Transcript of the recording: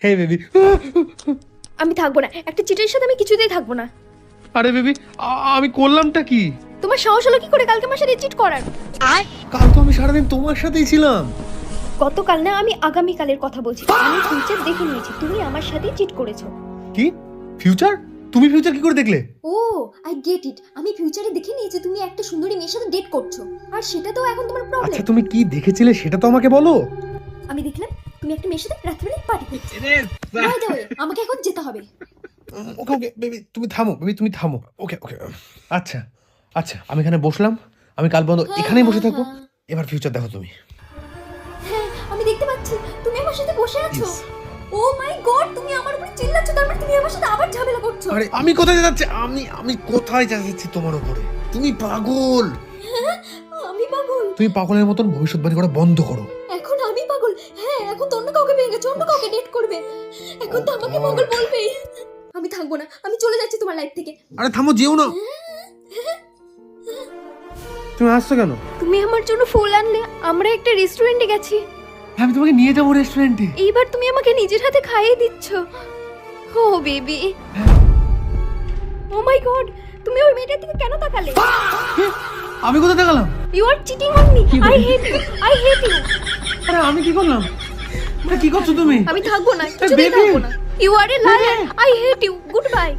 হে baby. আমি থাকবো না, একটা চিটের সাথে আমি কিছুতেই থাকবো না। আরে বেবি, আমি করলামটা কি? তোমার সাহস হলো কি করে কালকে আমার সাথে চিট করার? কাল তো আমি সারাদিন তোমার সাথেই ছিলাম। গতকাল না, আমি আগামীকালের কথা বলছি। আমি ফিউচার দেখে নিয়েছি, তুমি আমার সাথে চিট করেছো। কি ফিউচার? তুমি ফিউচার কি করে দেখলে? ও আই গেট ইট, আমি ফিউচারে দেখে নিয়েছি তুমি একটা সুন্দরী মেয়ের সাথে ডেট করছো, আর সেটা তো এখন তোমার প্রবলেম। আচ্ছা তুমি কি দেখেছিলে সেটা তো আমাকে বলো। আমি দেখলাম তুমি একটা মেয়ের সাথে রাত্রিবেলা পার্টি করছো। বাই দ্য ওয়ে, আমাকে এখন যেতে হবে। ওকে ওকে বেবি, তুমি থামো বেবি, তুমি থামো। ওকে ওকে আচ্ছা আচ্ছা, আমি এখানে বসলাম, আমি কাল বন্ধ এখানেই বসে থাকবো। এবার ফিউচার দেখো তুমি। হ্যাঁ আমি দেখতে পাচ্ছি তুমি আমার সাথে বসে আছো। Yes. ও মাই গড, তুমি আমার উপরে চিল্লাচ্ছ, তার মানে তুমি আমার সাথে আবার ঝামেলা করছো। আরে আমি কোথায় যাচ্ছি? আমি কোথায় যাচ্ছি তোমার উপরে? তুমি পাগল। আমি পাগল? তুমি পাগলের মতন ভবিষ্যৎবাণী করা বন্ধ করো। এখন আমি পাগল? হ্যাঁ, এখন তো অন্য কাউকে পেয়ে গেছো, অন্য কাউকে ডেট করবে। এখন তো আমাকে পাগল বলবেই। আমি থাকবো না, আমি চলে যাচ্ছি তোমার লাইফ থেকে। আরে থামো, যেও না। তুমি আসছো কেন? তুমি আমার জন্য ফুল আনলে, আমরা একটা রেস্টুরেন্টে গেছি। আমি তোমাকে নিয়ে যাবো রেস্টুরেন্টে। এইবার তুমি আমাকে নিজের হাতে খাইয়ে দিচ্ছ। ও বেবি, ও মাই গড, তুমি ওই মেয়েটার দিকে কেন তাকালে? আমি কোথায় দেখালাম? You are cheating on me, I hate you, I hate you. আরে আমি কি করলাম? আরে কি করছো তুমি? আমি থাকবো না, কিছুতেই baby. থাকবো না। You are a liar, I hate you, good bye.